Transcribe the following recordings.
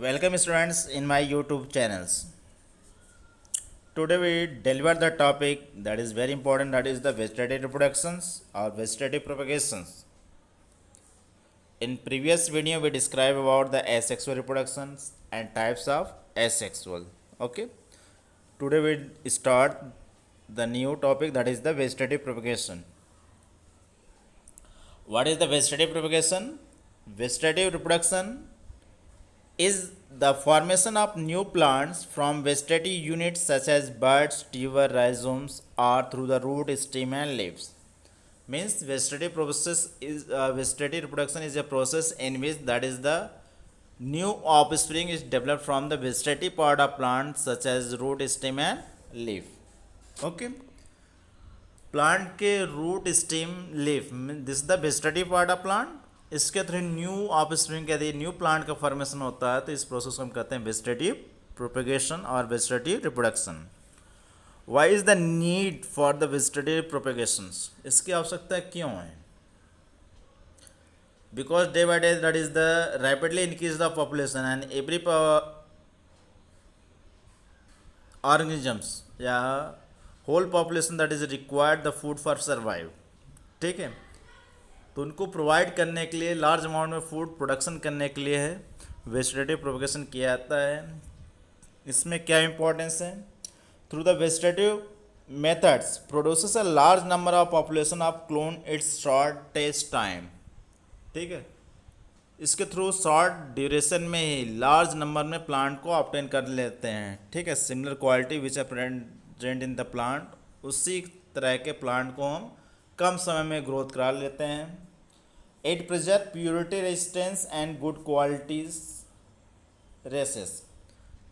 Welcome students in my YouTube channels. Today we deliver the topic that is very important, that is the vegetative reproductions or vegetative propagations. In previous video we described about the asexual reproductions and types of asexual. Okay. Today we start the new topic, that is the vegetative propagation. What is the vegetative propagation? Vegetative reproduction is the formation of new plants from vegetative units such as buds, tuber, rhizomes, or through the root, stem, and leaves. Means vegetative reproduction is a process in which that is the new offspring is developed from the vegetative part of plants such as root, stem, and leaf. Okay. Plant के root stem leaf this the vegetative part of plant, इसके through new offspring यदि new plant का formation होता है तो इस process को हम कहते हैं वेजिटेटिव प्रोपेगेशन और vegetative reproduction. Why is the need for the vegetative propagation? इसकी आवश्यकता क्यों है? Because day by day that is the rapidly increase the population and every organisms या whole population that is required the food for survive. ठीक है, तो उनको provide करने के लिए लार्ज अमाउंट में फूड प्रोडक्शन करने के लिए है वेजिटेटिव प्रोपेगेशन किया जाता है. इसमें क्या इंपॉर्टेंस है? Through the vegetative methods produces a large number of population of clone its shortest time. ठीक है, इसके थ्रू शॉर्ट ड्यूरेशन में ही लार्ज नंबर में प्लांट को ऑब्टेन कर लेते हैं. ठीक है, similar quality which are present in the plant, उसी तरह के प्लांट को हम कम समय में ग्रोथ करा लेते हैं. It preserve purity resistance and good qualities races.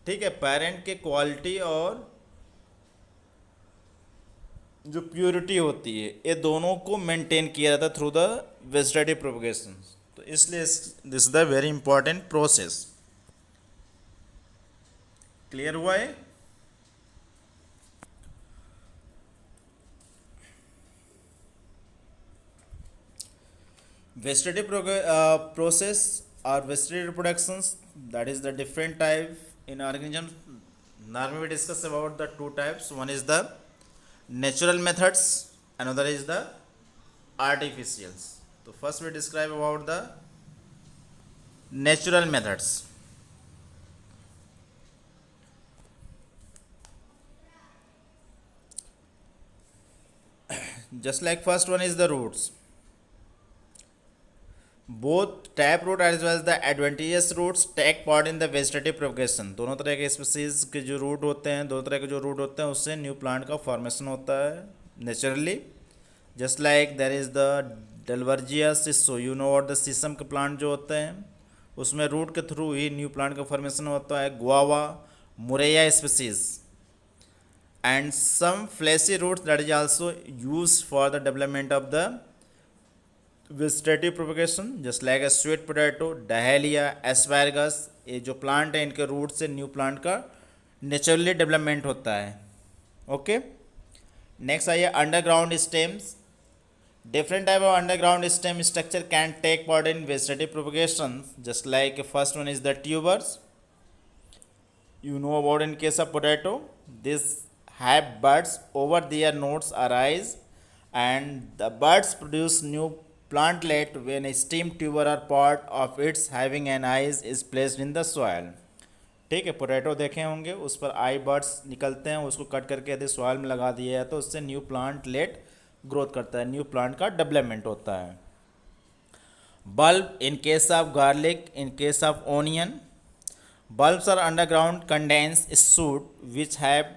ठीक है, पेरेंट के क्वालिटी और जो प्योरिटी होती है ये दोनों को मेंटेन किया जाता है थ्रू द वेजिटेटिव प्रोपेगेशन. तो इसलिए this is the very important process. Clear हुआ है? Vegetative process or vegetative reproductions, that is the different type in organisms. Normally we discuss about the two types. One is the natural methods, another is the artificials. So first we describe about the natural methods. Just like first one is the roots. Both tap root as well the adventitious roots take part in the vegetative propagation. दोनों तरह के species के जो root होते हैं, दोनों तरह के जो रूट होते हैं उससे न्यू प्लांट का फॉर्मेशन होता है naturally. Just like there is the dalbergias sissoo, you know और द सीसम के प्लांट जो होते हैं उसमें रूट के थ्रू ही न्यू प्लांट का फॉर्मेशन होता है. Guava, murraya species and some fleshy roots that is also use for the development of the vegetative propagation. Just like a sweet potato, dahlia, asparagus, ये जो प्लांट है इनके root से new plant का naturally development होता है. Okay, next आइए underground stems. Different type of underground stem structure can take part in vegetative propagation. Just like first one is the tubers, you know about in case of potato. This have buds over their nodes arise and the buds produce new plantlet when a stem tuber or part of its having an eyes is placed in the soil. ठीक है, potato देखे होंगे उस पर आई birds निकलते हैं, उसको cut करके यदि सॉइल में लगा दिया है तो उससे न्यू प्लांट लेट ग्रोथ करता है, न्यू प्लांट का डेवलपमेंट होता है. Bulb in case of garlic, in case of onion. Bulbs are underground condense shoot which have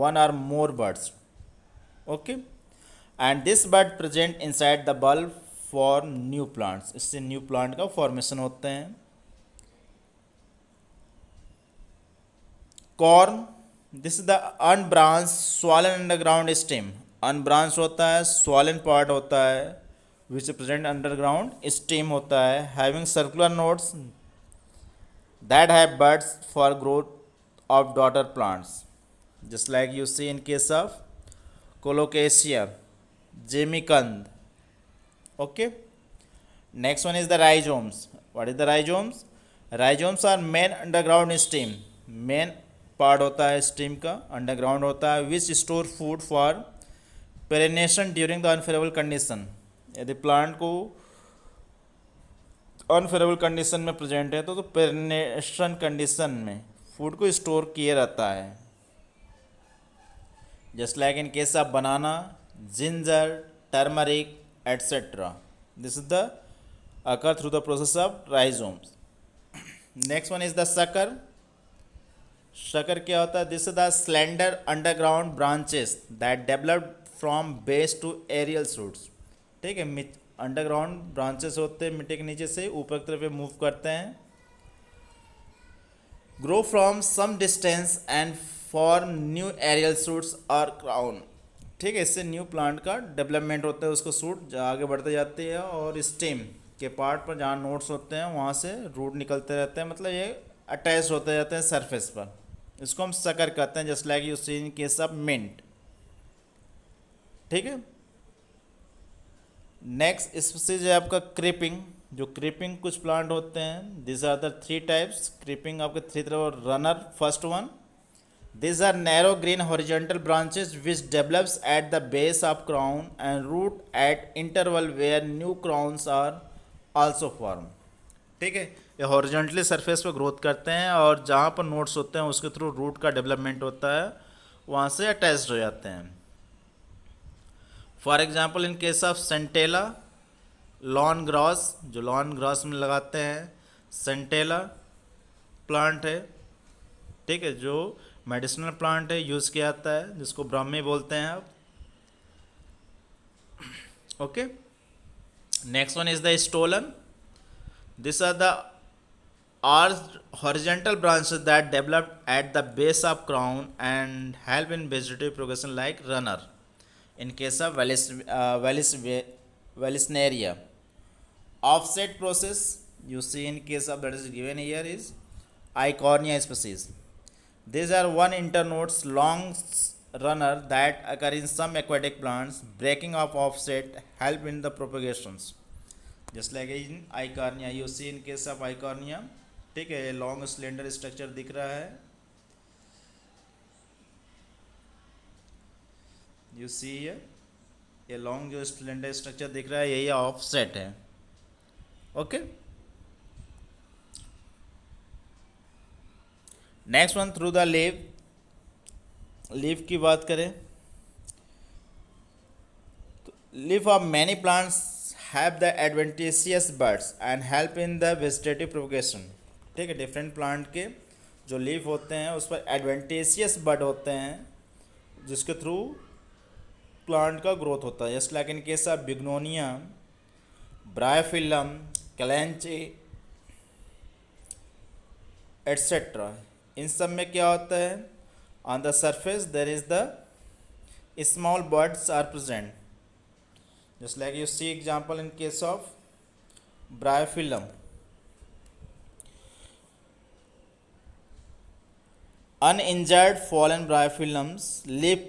one or more buds. Okay, and this bud present inside the bulb for new plants. इससे new plant का formation होते हैं. Corn, this is the unbranch swollen underground stem. Unbranch होता है, swollen part होता है विच present underground stem होता है, having circular nodes that have buds for growth of daughter plants, just like you see in case of colocasia, jamicand. Okay, next one is the rhizomes. What is the rhizomes? Rhizomes are main underground stem, main part होता है stem का, underground होता है, which store food for perennation during the unfavourable condition. यदि plant को unfavourable condition में present है तो पेरिनेशन कंडीशन में फूड को स्टोर किए रहता है। Just like in case of banana, ginger, turmeric etcetera, this is the occur through the process of rhizomes. Next one is the sucker. Sucker क्या होता है? This is the slender underground branches that develop from base to aerial roots. ठीक है, underground branches होते हैं, मिट्टी के नीचे से ऊपर की तरफ मूव करते हैं। Grow from some distance and form new aerial shoots और क्राउन। ठीक है, इससे न्यू प्लांट का डेवलपमेंट होता है, उसको सूट आगे बढ़ते जाती है और स्टेम के पार्ट पर जहाँ नोट्स होते हैं वहाँ से रूट निकलते रहते हैं, मतलब ये अटैच होते रहते हैं सरफेस पर। इसको हम सकर कहते हैं, just like you see in case of mint. ठीक है, नेक्स्ट स्पीसीज है आपका क्रीपिंग। जो क्रीपिंग कुछ प्लांट होते हैं, this are the 3 types. Creeping आपके 3 तरह, runner first one, these are narrow green horizontal branches which develops at the base of crown and root at interval where new crowns are also formed। ठीक है, ये horizontally surface पर growth करते हैं और जहाँ पर नोट्स होते हैं उसके थ्रू रूट का डेवलपमेंट होता है, वहाँ से अटैच्ड हो जाते हैं। For example in case of Centella, lawn grass, जो लॉन ग्रास में लगाते हैं, सेंटेला प्लांट है। ठीक है, जो मेडिसिनल प्लांट है, यूज़ किया जाता है, जिसको ब्राह्मी बोलते हैं आप। Okay, next one is the stolon. This are the arched horizontal branches that develop at the base of crown and help in vegetative progression like runner in case of Vallisneria. Offset process you see in case of that is given here is Eichhornia species. These are one internodes long runner that occur in some aquatic plants. Breaking of offset help in the propagations. Just like in Eichhornia, you see in case of Eichhornia, ठीक है, long cylinder structure दिख रहा है, you see ये long जो cylinder structure दिख रहा है यही ऑफसेट है। Okay, next one through the leaf की बात करें तो leaf of many plants have the adventitious buds and help in the vegetative propagation. ठीक है, डिफरेंट प्लांट के जो लीफ होते हैं उस पर एडवेंटिशियस बड होते हैं जिसके थ्रू प्लांट का ग्रोथ होता है। Just like in case of bignonia, bryophyllum, kalanchoe etcetera, इन सब में क्या होता है, on the surface there is the small buds are present. Just like you see example in case of bryophyllum. Uninjured fallen bryophyllums leaf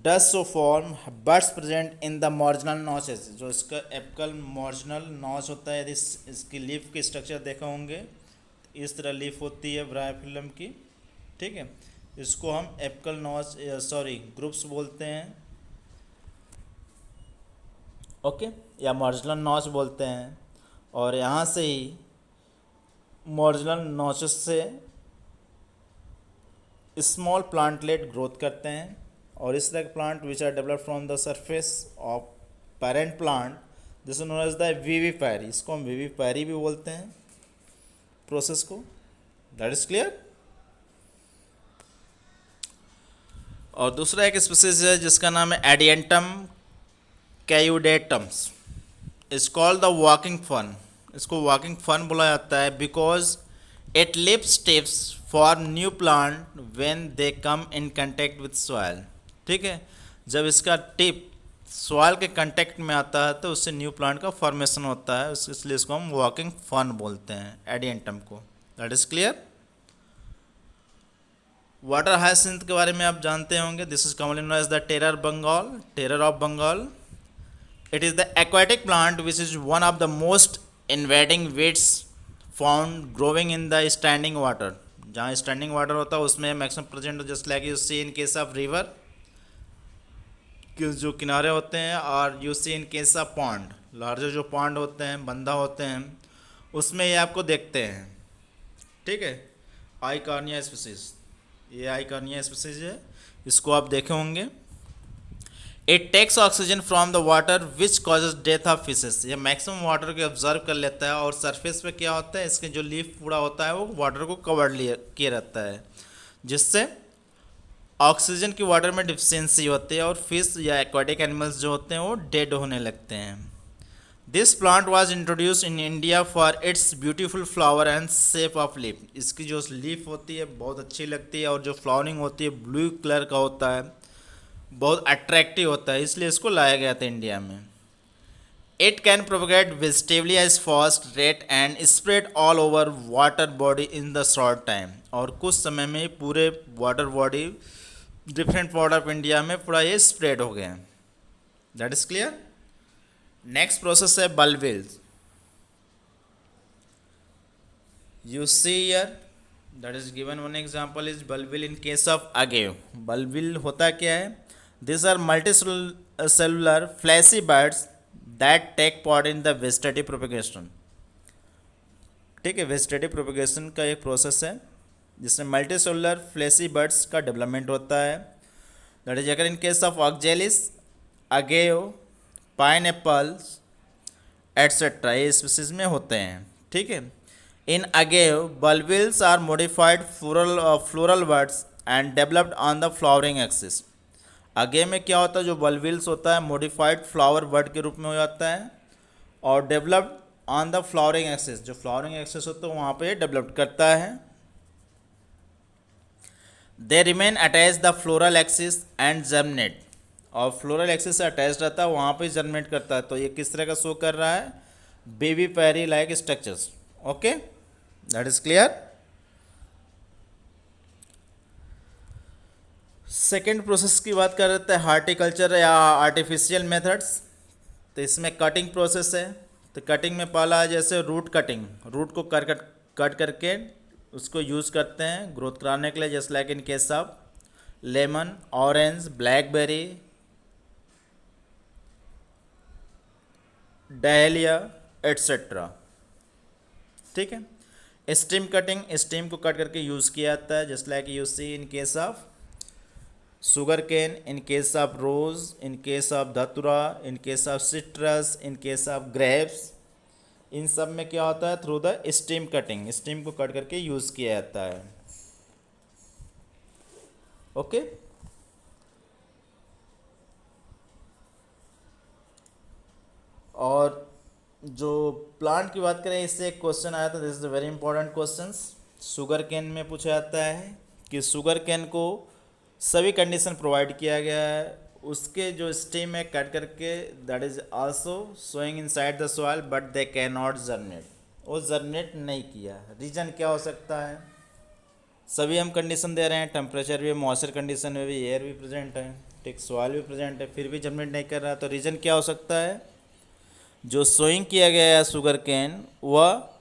does so form buds present in the marginal notches। जो इसका apical marginal notch होता है, यदि इसकी leaf के structure देखा होंगे इस तरह लीफ होती है ब्रायोफिलम की। ठीक है, इसको हम एपिकल नॉच ग्रुप्स बोलते हैं। ओके, या मार्जिनल नॉच बोलते हैं, और यहाँ से ही मार्जिनल नॉचेस से स्मॉल प्लांटलेट ग्रोथ करते हैं, और इस तरह के plant which are develop from the surface of parent plant, this is known as the vivipary. इसको हम विविपैरी भी बोलते हैं प्रोसेस को। That is clear. और दूसरा एक स्पीसीज है जिसका नाम है adiantum caudatums. It's called the walking fern. इसको वॉकिंग फर्न बोला जाता है because it lives tips for new plant when they come in contact with soil. ठीक है, जब इसका टिप सॉइल के कंटेक्ट में आता है तो उससे न्यू प्लांट का फॉर्मेशन होता है, इसलिए इसको हम वॉकिंग फर्न बोलते हैं एडियंटम को। That is clear. Water hyacinth के बारे में आप जानते होंगे, this is commonly known as the terror of Bengal. It is the aquatic plant which is one of the most invading weeds found growing in the standing water, जहाँ standing water होता है उसमें maximum present, just like you see in case of river के जो किनारे होते हैं, और you see in case of pond, larger जो पॉन्ड होते हैं, बंधा होते हैं, उसमें ये आपको देखते हैं। ठीक है, आई कार्निया स्पीसीज, ये आई कार्निया स्पीसीज है, इसको आप देखे होंगे। It takes oxygen from the water which causes death of fishes, ये मैक्सिमम वाटर को ऑब्जर्व कर लेता है, और सरफेस पे क्या होता है, इसके जो लीफ पूरा होता है वो वाटर को कवर लिए किए रहता है, जिससे ऑक्सीजन की वाटर में डिफिशियंसी होती है और फिश या एक्वाटिक एनिमल्स जो होते हैं वो डेड होने लगते हैं। This plant was introduce in India for its beautiful flower and shape of leaf, इसकी जो लीफ होती है बहुत अच्छी लगती है, और जो फ्लावरिंग होती है ब्लू कलर का होता है, बहुत अट्रैक्टिव होता है, इसलिए इसको लाया गया था इंडिया में। It can propagate vegetably as fast rate and spread all over water body in the short time, और कुछ समय में पूरे water body different part of India में पूरा ये स्प्रेड हो गया। That is clear. Next process है bulbils. You see here that is given one example is bulbil in case of agave. Bulbil होता क्या है, this are multi cellular fleshy buds that take part in the vegetative propagation. ठीक है, vegetative propagation का एक process है जिसमें multi cellular fleshy buds का डेवलपमेंट होता है। दैट इज अगर in case of oxalis, agave, pineapples etcetera, ये स्पीसीज में होते हैं। ठीक है, in agave bulbils are modified floral buds and developed on the flowering axis. Agave में क्या होता है, जो बल्बिल्स होता है मॉडिफाइड फ्लावर बर्ड के रूप में हो जाता है, और developed on the flowering axis, जो फ्लावरिंग एक्सिस होता है वहाँ पे डेवलप करता है। They remain attach the floral axis and germinate, और फ्लोरल एक्सिस से अटैच रहता है वहाँ पे जर्मिनेट करता है। तो ये किस तरह का शो कर रहा है, baby berry like structures. Okay, that is clear. Second process की बात कर रहे थे, हार्टिकल्चर या आर्टिफिशियल मेथड्स। तो इसमें कटिंग प्रोसेस है। तो कटिंग में पहला है जैसे रूट कटिंग, रूट को कट करके उसको यूज़ करते हैं ग्रोथ कराने के लिए, जैसे like in case of lemon, orange, blackberry, dahlia etcetera. ठीक है, स्टीम कटिंग, स्टीम को कट करके यूज़ किया जाता है, just like you see in case of sugar cane, in case of rose, in case of धतुरा, in case of citrus, in case of grapes। इन सब में क्या होता है, through the stem cutting, stem को कट करके यूज़ किया जाता है। ओके, और जो प्लांट की बात करें, इससे एक क्वेश्चन आया था, this is a very important question. Sugar cane में पूछा जाता है कि शुगर केन को सभी कंडीशन प्रोवाइड किया गया है, उसके जो स्टेम है कट करके, that is also sowing inside the soil but they can not germinate, वो जर्मिनेट नहीं किया। रीज़न क्या हो सकता है, सभी हम कंडीशन दे रहे हैं, टेम्परेचर भी, मॉइस्चर कंडीशन में भी, एयर भी प्रेजेंट है, ठीक, सॉइल भी प्रेजेंट है, फिर भी जर्मिनेट नहीं कर रहा। तो रीज़न क्या हो सकता है, जो सोइंग किया गया है शुगर केन वह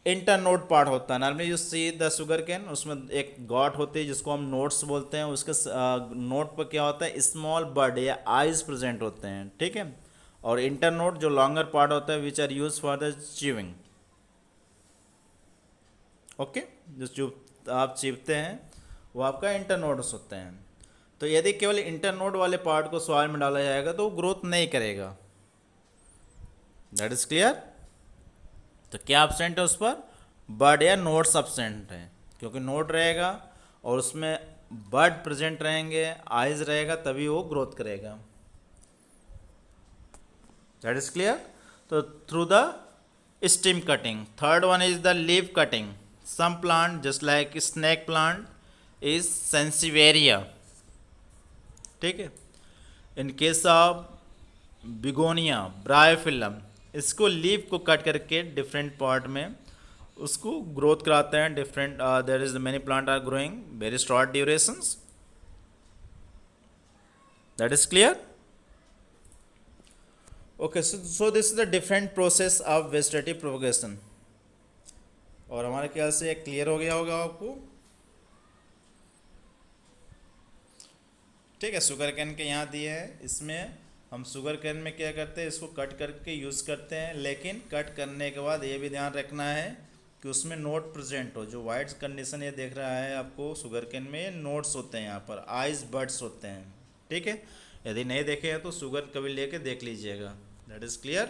इंटरनोड पार्ट होता है। Normally you see the sugar cane, उसमें एक गॉट होती है जिसको हम नोट्स बोलते हैं, उसके नोट पर क्या होता है, स्मॉल बर्ड या आइज प्रेजेंट होते हैं। ठीक है, और इंटरनोड जो लॉन्गर पार्ट होता है which are use for the chewing. Okay, जो आप चिपते हैं वो आपका इंटरनोड्स होते हैं। तो यदि केवल इंटरनोड वाले पार्ट को सॉइल में डाला जाएगा तो वो ग्रोथ नहीं करेगा। That is clear. तो क्या एब्सेंट है उस पर, बर्ड या नोट्स एब्सेंट है, क्योंकि नोट रहेगा और उसमें बर्ड प्रेजेंट रहेंगे, आइज रहेगा, तभी वो ग्रोथ करेगा। That is clear. तो through the stem cutting. Third one is the leaf cutting. Some plant just like snake plant is sansevieria. ठीक है, in case of begonia, bryophyllum, इसको लीफ को कट करके डिफरेंट पार्ट में उसको growth कराते हैं। Different there is many plant are growing very short durations. That is clear. Okay, so this is the different process of vegetative propagation. और हमारे ख्याल से क्लियर हो गया होगा आपको। ठीक है, शुगर कैन के यहाँ दिए हैं, इसमें हम शुगर कैन में क्या करते हैं, इसको कट करके यूज़ करते हैं, लेकिन कट करने के बाद ये भी ध्यान रखना है कि उसमें नोट प्रेजेंट हो। जो वाइट कंडीशन ये देख रहा है आपको शुगर कैन में, ये नोट्स होते हैं, यहाँ पर आइस बड्स होते हैं। ठीक है, यदि नहीं देखे हैं तो शुगर कभी लेके देख लीजिएगा। That is clear.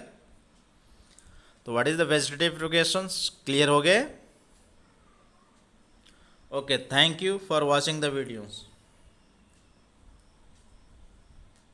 तो what is the vegetative progressions, clear हो गए। Okay, thank you for watching the videos.